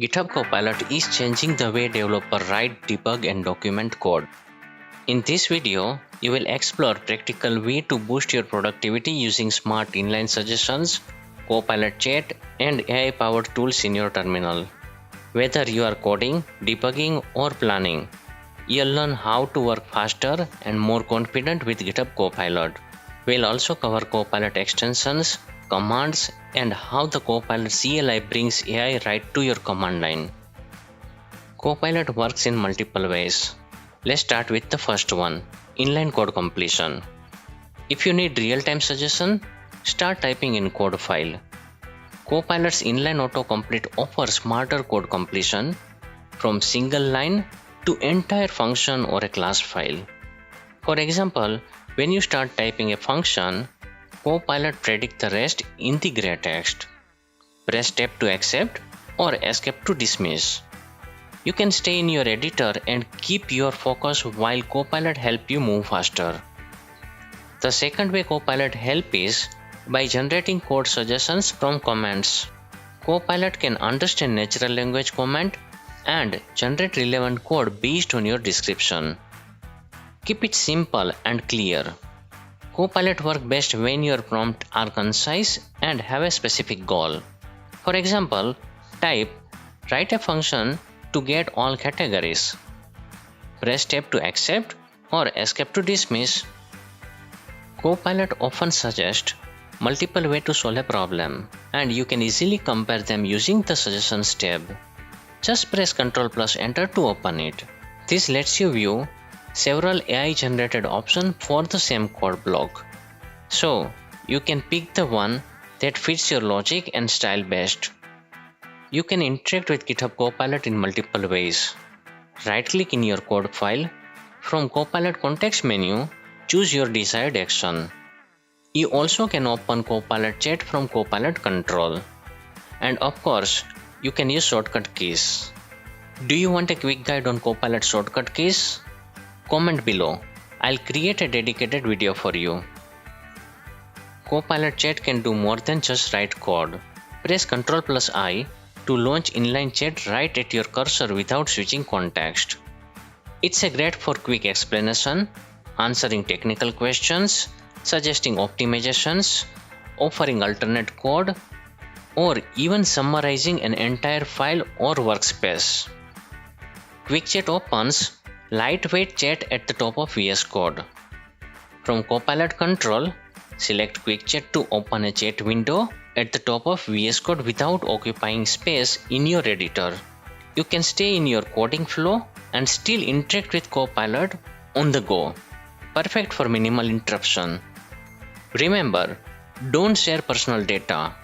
GitHub Copilot is changing the way developers write, debug, and document code. In this video, you will explore practical way to boost your productivity using smart inline suggestions, Copilot Chat, and AI-powered tools in your terminal. Whether you are coding, debugging, or planning, you'll learn how to work faster and more confident with GitHub Copilot. We'll also cover Copilot extensions, commands, and how the Copilot CLI brings AI right to your command line. Copilot works in multiple ways. Let's start with the first one, Inline Code Completion. If you need real-time suggestion, start typing in code file. Copilot's inline autocomplete offers smarter code completion from single line to entire function or a class file. For example, when you start typing a function, Copilot predicts the rest in the gray text. Press tab to accept or escape to dismiss. You can stay in your editor and keep your focus while Copilot helps you move faster. The second way Copilot helps is by generating code suggestions from commands. Copilot can understand natural language command and generate relevant code based on your description. Keep it simple and clear. Copilot works best when your prompts are concise and have a specific goal. For example, type write a function to get all categories. Press tab to accept or escape to dismiss. Copilot often suggests multiple ways to solve a problem, and you can easily compare them using the Suggestions tab. Just press Ctrl+ Enter to open it. This lets you view several AI-generated options for the same code block. So, you can pick the one that fits your logic and style best. You can interact with GitHub Copilot in multiple ways. Right-click in your code file. From Copilot context menu, choose your desired action. You also can open Copilot Chat from Copilot Control. And of course, you can use shortcut keys. Do you want a quick guide on Copilot shortcut keys? Comment below. I'll create a dedicated video for you. Copilot Chat can do more than just write code. Press Ctrl+I to launch inline chat right at your cursor without switching context. It's a great for quick explanation, answering technical questions, suggesting optimizations, offering alternate code, or even summarizing an entire file or workspace. Quick Chat opens lightweight chat at the top of VS Code. From Copilot Control, select Quick Chat to open a chat window at the top of VS Code without occupying space in your editor. You can stay in your coding flow and still interact with Copilot on the go. Perfect for minimal interruption. Remember, don't share personal data.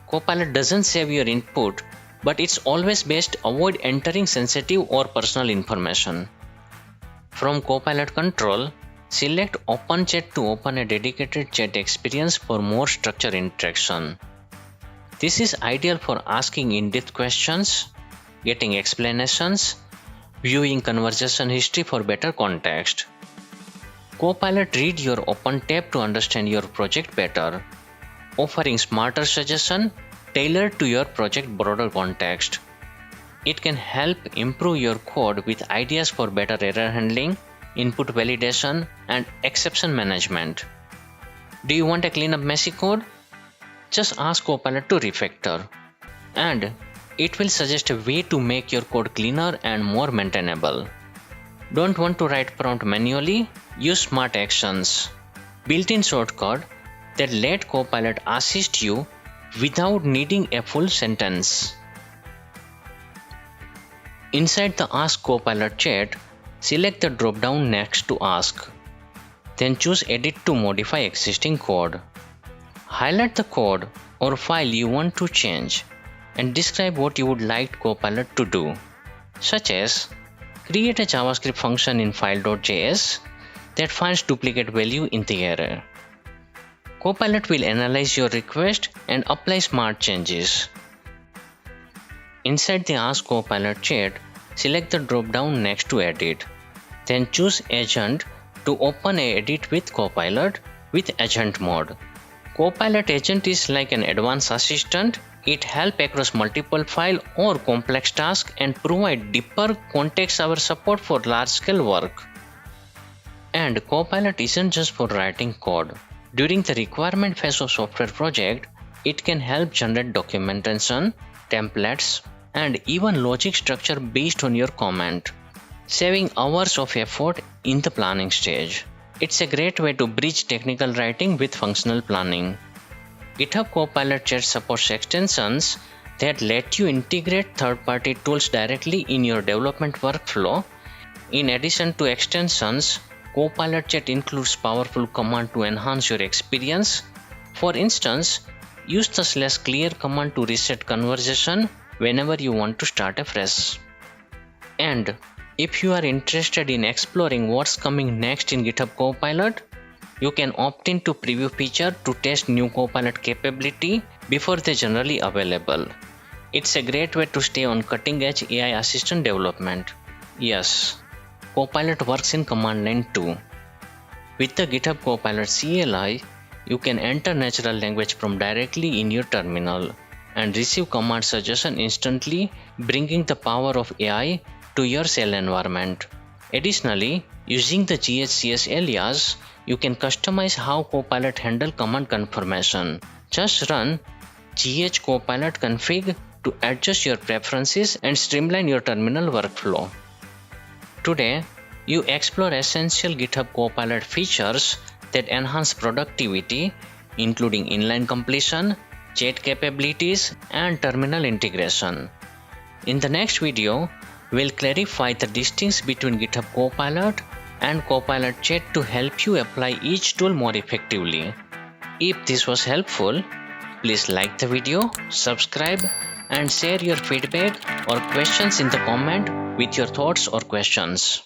Copilot doesn't save your input, but it's always best avoid entering sensitive or personal information. From Copilot Control, select Open Chat to open a dedicated chat experience for more structured interaction. This is ideal for asking in-depth questions, getting explanations, viewing conversation history for better context. Copilot reads your open tab to understand your project better, offering smarter suggestions tailored to your project broader context. It can help improve your code with ideas for better error handling, input validation, and exception management. Do you want to clean up messy code? Just ask Copilot to refactor, and it will suggest a way to make your code cleaner and more maintainable. Don't want to write prompt manually? Use Smart Actions, built-in shortcut that let Copilot assist you without needing a full sentence. Inside the Ask Copilot chat, select the drop-down next to Ask. Then choose Edit to modify existing code. Highlight the code or file you want to change and describe what you would like Copilot to do, such as create a JavaScript function in file.js that finds duplicate value in the array. Copilot will analyze your request and apply smart changes. Inside the Ask Copilot chat, select the drop-down next to Edit. Then choose Agent to open a Edit with Copilot with Agent Mode. Copilot Agent is like an advanced assistant It helps across multiple file or complex tasks and provide deeper context-aware support for large-scale work. And Copilot isn't just for writing code. During the requirement phase of software project, it can help generate documentation, templates, and even logic structure based on your comment, saving hours of effort in the planning stage. It's a great way to bridge technical writing with functional planning. GitHub Copilot Chat supports extensions that let you integrate third-party tools directly in your development workflow. In addition to extensions, Copilot Chat includes powerful commands to enhance your experience. For instance, use the /clear command to reset conversation whenever you want to start afresh. And if you are interested in exploring what's coming next in GitHub Copilot, you can opt in to preview feature to test new Copilot capability before they're generally available. It's a great way to stay on cutting-edge AI assistant development. Yes, Copilot works in command line too. With the GitHub Copilot CLI, you can enter natural language prompt directly in your terminal and receive command suggestion instantly, bringing the power of AI to your cell environment. Additionally, using the GHCS alias, you can customize how Copilot handles command confirmation. Just run gh copilot config to adjust your preferences and streamline your terminal workflow. Today, you explore essential GitHub Copilot features that enhance productivity, including inline completion, chat capabilities, and terminal integration. In the next video, we'll clarify the distinction between GitHub Copilot and Copilot Chat to help you apply each tool more effectively. If this was helpful, please like the video, subscribe, and share your feedback or questions in the comment with your thoughts or questions.